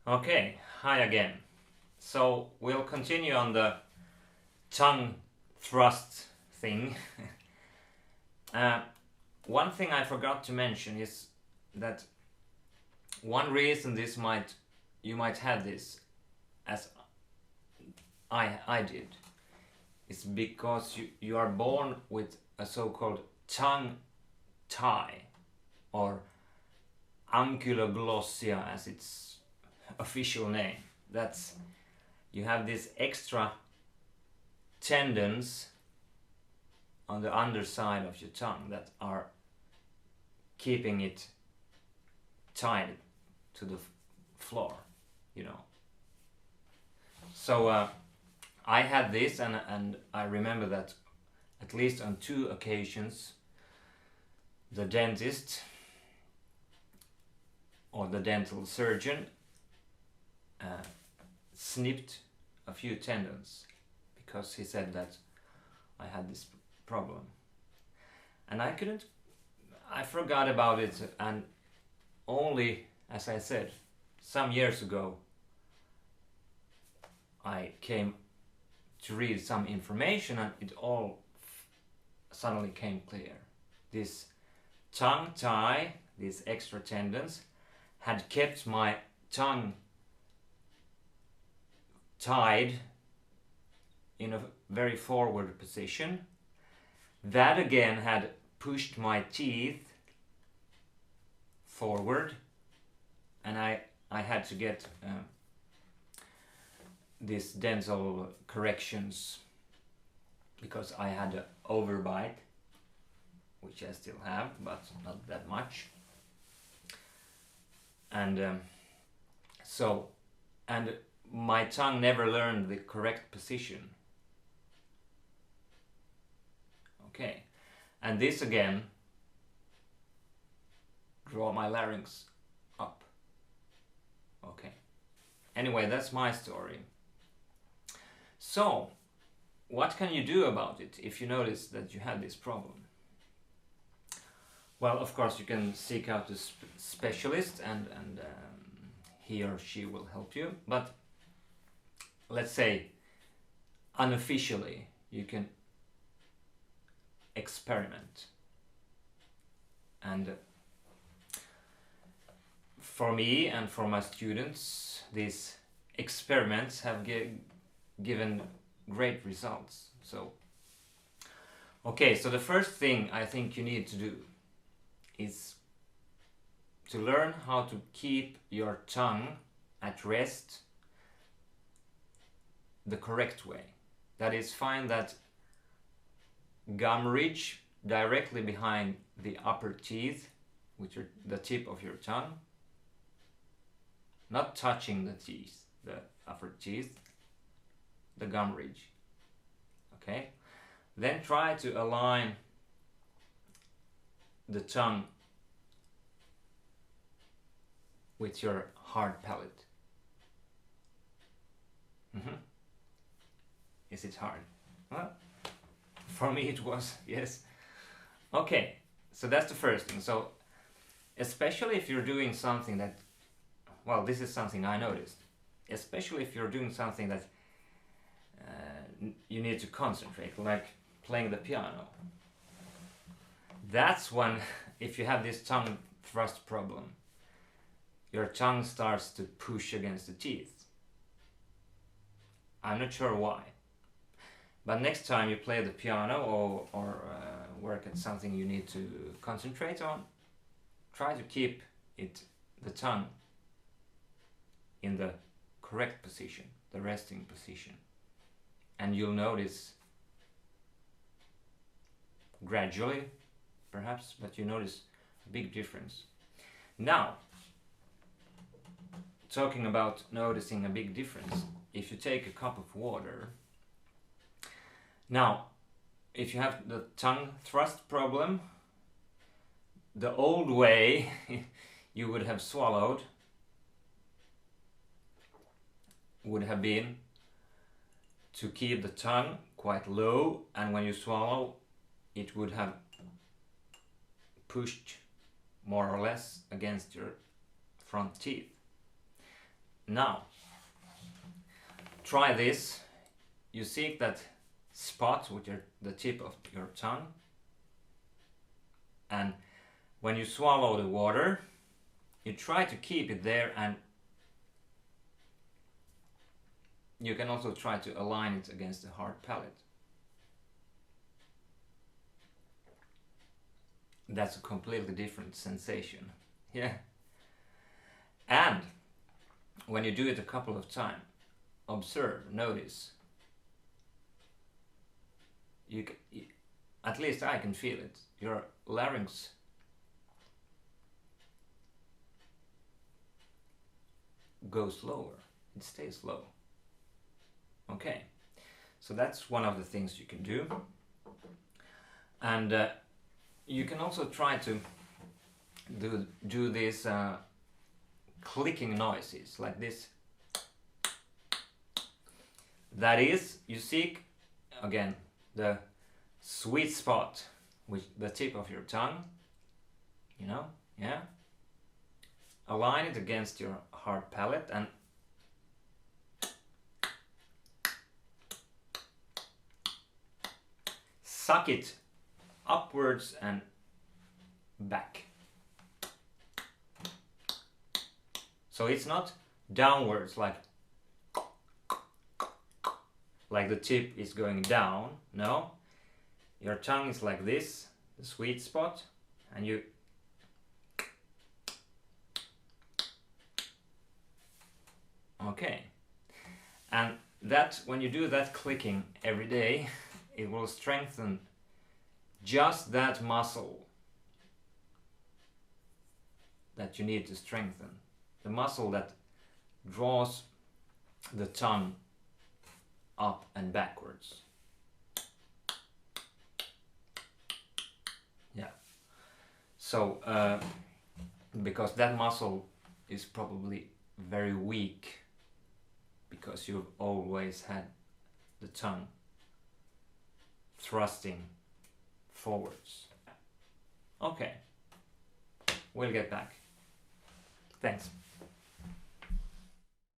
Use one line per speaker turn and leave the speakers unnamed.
Okay, hi again. So we'll continue on the tongue thrust thing. uh, One thing I forgot to mention is that one reason you might have this, as I did, is because you are born with a so-called tongue tie, or ankyloglossia as its official name. That's You have this extra tendons on the underside of your tongue that are keeping it tied to the floor, you know. So I had this, and I remember that at least on 2 occasions the dentist or the dental surgeon snipped a few tendons because he said that I had this problem. And I forgot about it, and only, as I said, some years ago I came to read some information and it all suddenly came clear. This tongue tie, these extra tendons, had kept my tongue tied in a very forward position. That again had pushed my teeth forward, and I had to get these dental corrections because I had an overbite, which I still have, but not that much. And and my tongue never learned the correct position. Okay, and this again draw my larynx up. Okay, anyway, that's my story. So what can you do about it if you notice that you have this problem? Well, of course you can seek out a specialist, and he or she will help you, but let's say unofficially you can experiment. And for me and for my students, these experiments have given great results. So the first thing I think you need to do is to learn how to keep your tongue at rest the correct way. That is, find that gum ridge directly behind the upper teeth with the tip of your tongue, not touching the upper teeth, the gum ridge. Okay? Then try to align the tongue with your hard palate. Is it hard? Well, for me it was, yes. Okay, so that's the first thing. So especially if you're doing something that, well, this is something I noticed, especially if you're doing something that you need to concentrate, like playing the piano. That's when, if you have this tongue thrust problem, your tongue starts to push against the teeth. I'm not sure why. But next time you play the piano or work at something you need to concentrate on, try to keep the tongue in the correct position, the resting position. And you'll notice gradually, perhaps, but you notice a big difference. Now, talking about noticing a big difference, if you take a cup of water, now, if you have the tongue thrust problem, the old way you would have swallowed would have been to keep the tongue quite low, and when you swallow, it would have pushed more or less against your front teeth. Now, try this. You seek that spot with the tip of your tongue, and when you swallow the water, you try to keep it there, and you can also try to align it against the hard palate. That's a completely different sensation. Yeah. And when you do it a couple of times, observe, notice. At least I can feel it. Your larynx goes lower. It stays low. Okay. So that's one of the things you can do. And you can also try to do these clicking noises like this. That is, you seek again the sweet spot with the tip of your tongue, you know, yeah. Align it against your hard palate and suck it upwards and back. So it's not downwards like the tip is going down. No, your tongue is like this, the sweet spot, and you okay. And that, when you do that clicking every day, it will strengthen just that muscle that you need to strengthen. The muscle that draws the tongue up and backwards. Yeah. So, because that muscle is probably very weak because you've always had the tongue thrusting forwards. Okay, we'll get back. Thanks.